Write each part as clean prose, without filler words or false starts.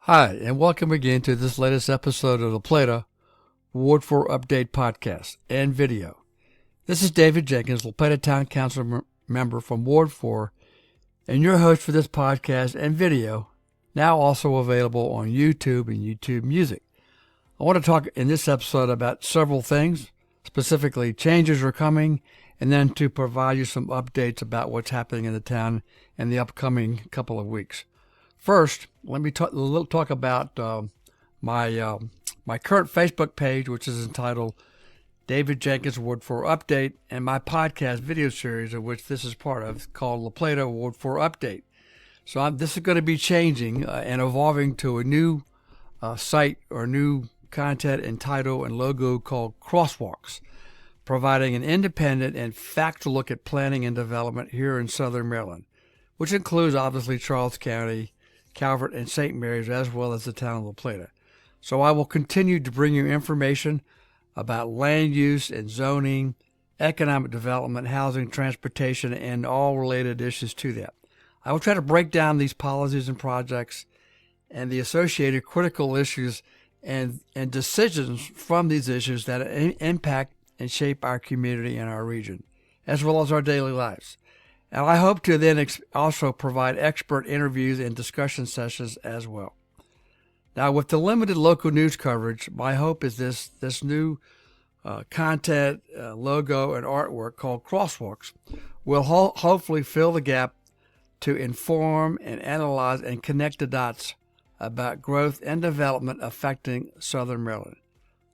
Hi, and welcome again to this latest episode of the Plata Ward 4 Update podcast and video. This is David Jenkins, the Plata Town Council member from Ward 4, and your host for this podcast and video, now also available on YouTube and YouTube Music. I want to talk in this episode about several things, specifically changes are coming, and then to provide you some updates about what's happening in the town in the upcoming couple of weeks. First, let me talk about my current Facebook page, which is entitled David Jenkins Ward 4 Update, and my podcast video series, of which this is part of, called La Plata Ward 4 Update. So this is going to be changing and evolving to a new site or new content and title and logo called Crosswalks, providing an independent and factual look at planning and development here in Southern Maryland, which includes obviously Charles County, Calvert, and St. Mary's, as well as the town of La Plata. So I will continue to bring you information about land use and zoning, economic development, housing, transportation, and all related issues to that. I will try to break down these policies and projects and the associated critical issues and decisions from these issues that impact and shape our community and our region, as well as our daily lives. And I hope to then also provide expert interviews and discussion sessions as well. Now, with the limited local news coverage, my hope is this new content, logo, and artwork called Crosswalks will hopefully fill the gap to inform and analyze and connect the dots about growth and development affecting Southern Maryland.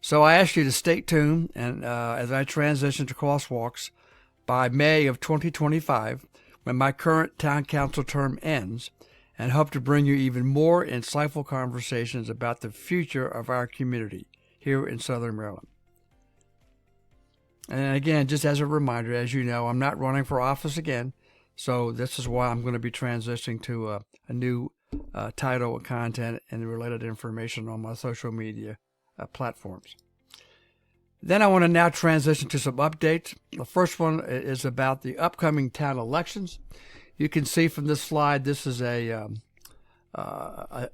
So I ask you to stay tuned and as I transition to Crosswalks by May of 2025, when my current town council term ends, and hope to bring you even more insightful conversations about the future of our community here in Southern Maryland. And again, just as a reminder, as you know, I'm not running for office again, so this is why I'm going to be transitioning to a new title and content and related information on my social media platforms. Then I want to now transition to some updates. The first one is about the upcoming town elections. You can see from this slide, this is a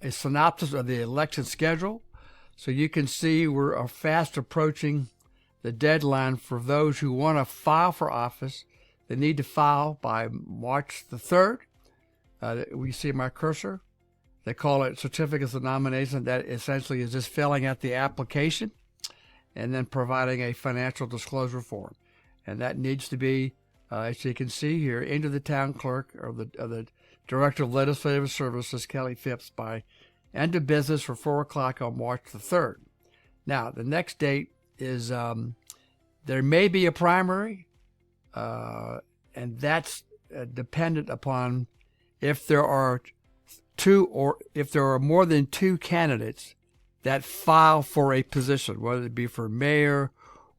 synopsis of the election schedule. So you can see we're fast approaching the deadline for those who want to file for office. They need to file by March the 3rd. We see my cursor. They call it certificates of nomination. That essentially is just filling out the application and then providing a financial disclosure form. And that needs to be, as you can see here, into the town clerk or the Director of Legislative Services, Kelly Phipps, by end of business for 4 o'clock on March the 3rd. Now, the next date is, there may be a primary, and that's dependent upon if there are more than two candidates that file for a position, whether it be for mayor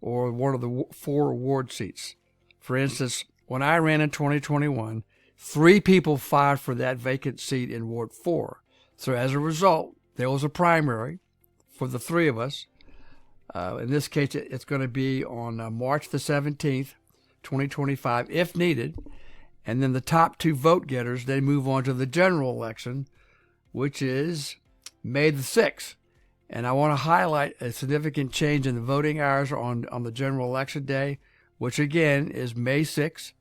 or one of the 4 ward seats. For instance, when I ran in 2021, 3 people filed for that vacant seat in Ward 4. So as a result, there was a primary for the 3 of us. In this case, it's going to be on March the 17th, 2025, if needed. And then the top 2 vote getters, they move on to the general election, which is May the 6th. And I want to highlight a significant change in the voting hours on the general election day, which again is May 6th.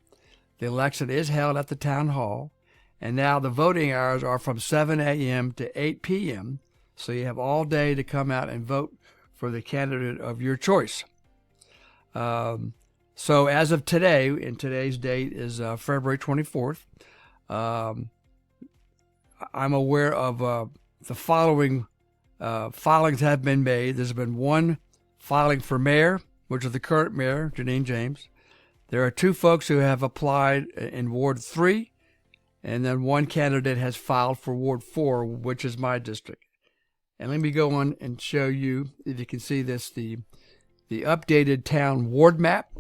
The election is held at the town hall, and now the voting hours are from 7 a.m. to 8 p.m., so you have all day to come out and vote for the candidate of your choice. So as of today, and today's date is February 24th, I'm aware of the following filings have been made. There's been 1 filing for mayor, which is the current mayor, Janine James. There are 2 folks who have applied in Ward 3, and then 1 candidate has filed for Ward 4, which is my district. And let me go on and show you, if you can see this, the updated town ward map.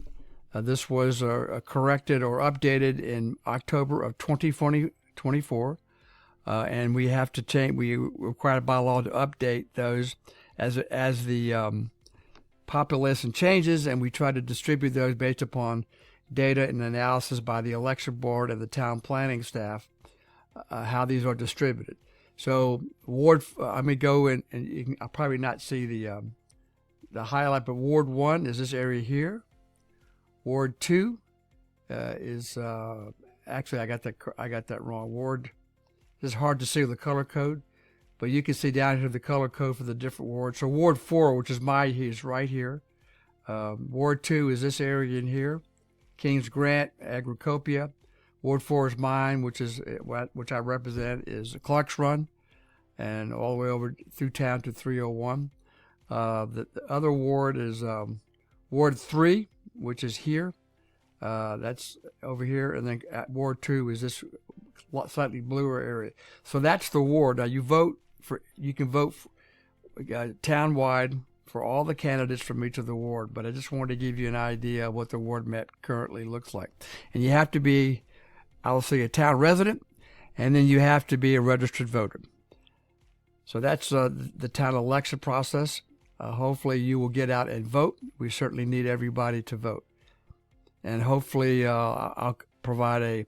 This was corrected or updated in October of 2024. And we have to change. We required by law to update those as the population changes, and we try to distribute those based upon data and analysis by the election board and the town planning staff, how these are distributed. So Ward, I'm going to go and you can, I'll probably not see the highlight, but Ward 1 is this area here. Ward 2 is actually I got that wrong. Ward, it's hard to see with the color code, but you can see down here the color code for the different wards. So Ward 4, which is is right here. Ward 2 is this area in here. Kings Grant, Agricopia. Ward 4 is mine, which I represent, is Clark's Run, and all the way over through town to 301. The other ward is Ward 3, which is here. That's over here, and then at Ward 2 is this slightly bluer area. So that's the ward. Now you can vote town-wide for all the candidates from each of the ward, but I just wanted to give you an idea of what the ward map currently looks like. And you have to be, I'll say, a town resident, and then you have to be a registered voter. So that's the town election process. Hopefully you will get out and vote. We certainly need everybody to vote. And hopefully I'll provide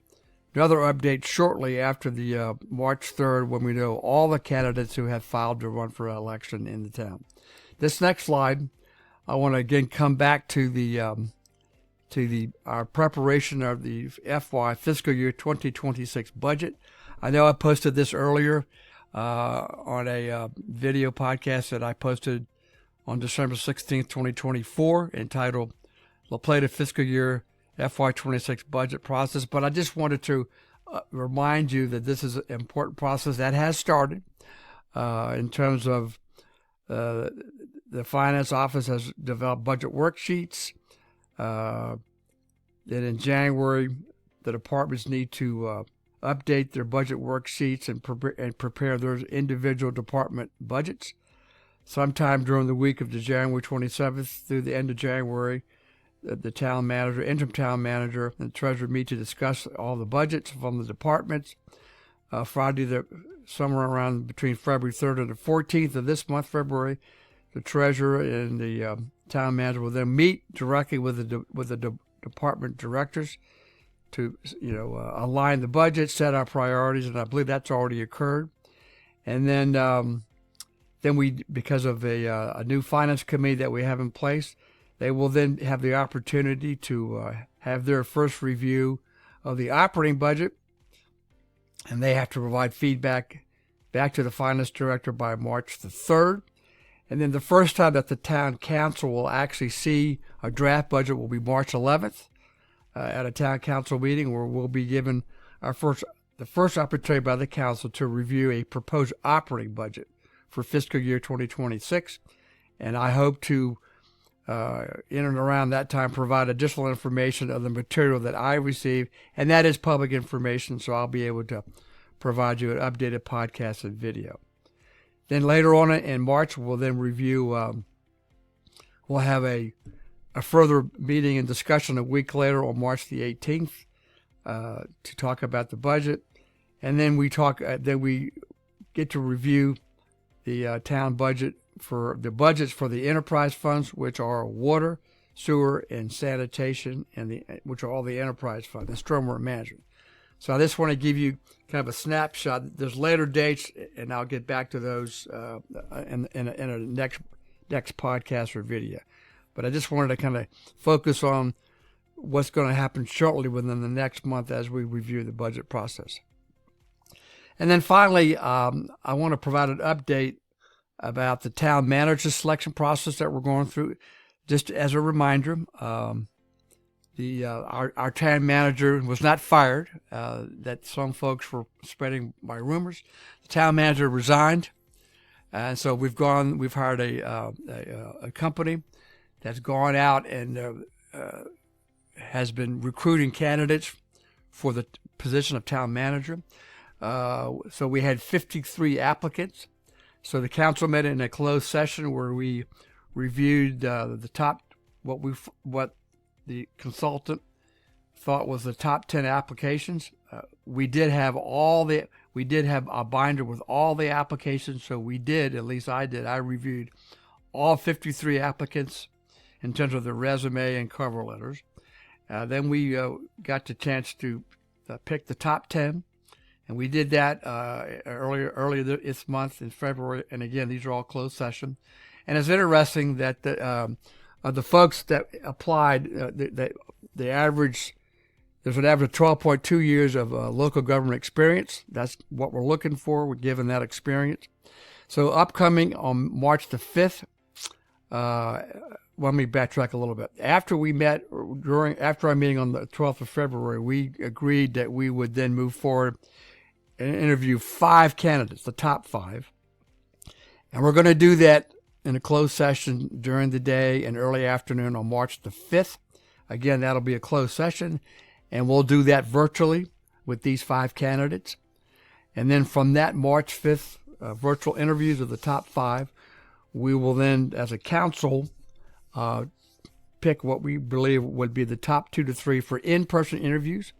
another update shortly after the March 3rd when we know all the candidates who have filed to run for election in the town. This next slide, I want to again come back to our preparation of the FY Fiscal Year 2026 budget. I know I posted this earlier on a video podcast that I posted on December 16th, 2024, entitled La Plata Fiscal Year FY26 budget process. But I just wanted to remind you that this is an important process that has started in terms of the finance office has developed budget worksheets. Then in January, the departments need to update their budget worksheets and prepare their individual department budgets. Sometime during the week of the January 27th through the end of January, the town manager, interim town manager, and treasurer meet to discuss all the budgets from the departments. Friday, somewhere around between February 3rd and the 14th of this month, February, the treasurer and the town manager will then meet directly with the department directors to align the budget, set our priorities, and I believe that's already occurred. And then we, because of a new finance committee that we have in place, they will then have the opportunity to have their first review of the operating budget, and they have to provide feedback back to the finance director by March the 3rd. And then the first time that the town council will actually see a draft budget will be March 11th at a town council meeting, where we'll be given the first opportunity by the council to review a proposed operating budget for fiscal year 2026. And I hope to, in and around that time, provide additional information of the material that I receive, and that is public information, so I'll be able to provide you an updated podcast and video. Then later on in March, we'll then review, we'll have a further meeting and discussion a week later on March the 18th to talk about the budget. And then we get to review the town budget for the budgets for the enterprise funds, which are water, sewer, and sanitation, and which are all the enterprise funds, and stormwater management. So I just want to give you kind of a snapshot. There's later dates, and I'll get back to those in a next podcast or video. But I just wanted to kind of focus on what's going to happen shortly within the next month as we review the budget process. And then finally, I want to provide an update about the town manager selection process that we're going through. Just as a reminder, our town manager was not fired. That some folks were spreading by rumors. The town manager resigned, and so we've hired a company that's gone out and has been recruiting candidates for the position of town manager. So we had 53 applicants. So the council met in a closed session where we reviewed the top, what the consultant thought was the top 10 applications. We did have a binder with all the applications. So at least I did. I reviewed all 53 applicants in terms of their resume and cover letters. Then we got the chance to pick the top 10, And we did that earlier this month in February. And again, these are all closed session. And it's interesting that the folks that applied, the average, there's an average of 12.2 years of local government experience. That's what we're looking for. We're given that experience. So upcoming on March the 5th, let me backtrack a little bit. After we met, after our meeting on the 12th of February, we agreed that we would then move forward and interview 5 candidates, the top 5. And we're going to do that in a closed session during the day and early afternoon on March the 5th. Again, that'll be a closed session, and we'll do that virtually with these 5 candidates. And then from that March 5th virtual interviews of the top 5, we will then, as a council, pick what we believe would be the top 2 to 3 for in-person interviews.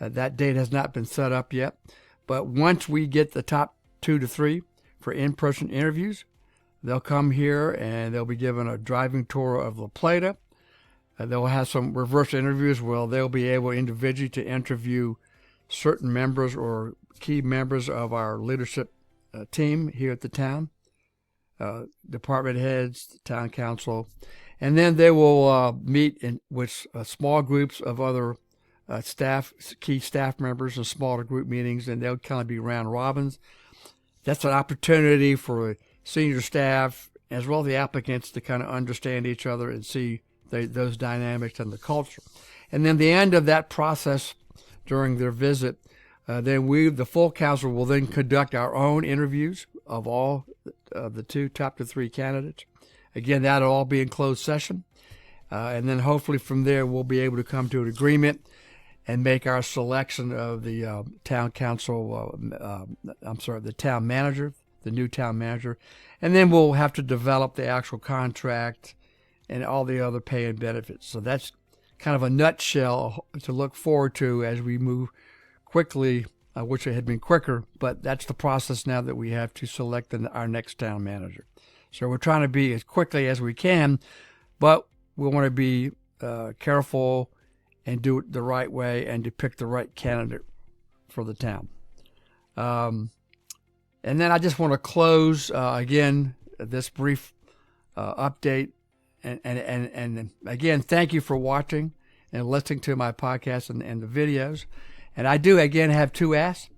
That date has not been set up yet. But once we get the top 2 to 3 for in-person interviews, they'll come here and they'll be given a driving tour of La Plata. They'll have some reverse interviews where they'll be able individually to interview certain members or key members of our leadership team here at the town, department heads, town council, and then they will meet with small groups of other key staff members in smaller group meetings, and they'll kind of be round robins. That's an opportunity for senior staff as well as the applicants to kind of understand each other and see those dynamics and the culture. And then the end of that process during their visit, then the full council will then conduct our own interviews of all the 2 top to 3 candidates. Again, that'll all be in closed session. And then hopefully from there, we'll be able to come to an agreement and make our selection of the town council, the town manager, the new town manager. And then we'll have to develop the actual contract and all the other pay and benefits. So that's kind of a nutshell to look forward to as we move quickly. I wish it had been quicker, but that's the process now that we have to select our next town manager. So we're trying to be as quickly as we can, but we want to be careful and do it the right way and to pick the right candidate for the town. And then I just want to close, again, this brief update. And again, thank you for watching and listening to my podcast and the videos. And I do, again, have 2 asks.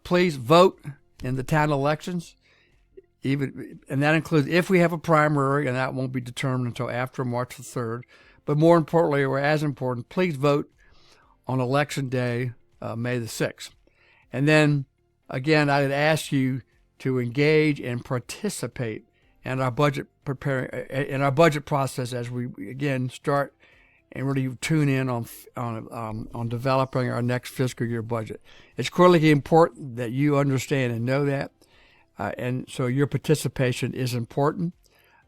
Please vote in the town elections. And that includes if we have a primary, and that won't be determined until after March the 3rd. But more importantly, or as important, please vote on Election Day, May the 6th. And then, again, I would ask you to engage and participate in our budget process as we, again, start and really tune in on developing our next fiscal year budget. It's critically important that you understand and know that. And so your participation is important,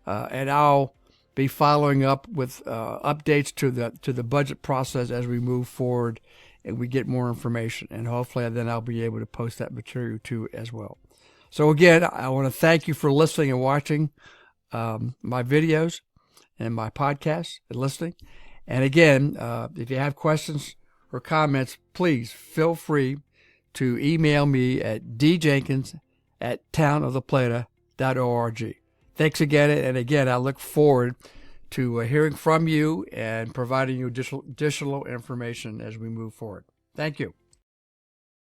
and I'll be following up with updates to the budget process as we move forward and we get more information. And hopefully then I'll be able to post that material too as well. So again, I want to thank you for listening and watching my videos and my podcasts and listening. And again, if you have questions or comments, please feel free to email me at djenkins@townoftheplata.org. Thanks again, and again, I look forward to hearing from you and providing you additional information as we move forward. Thank you.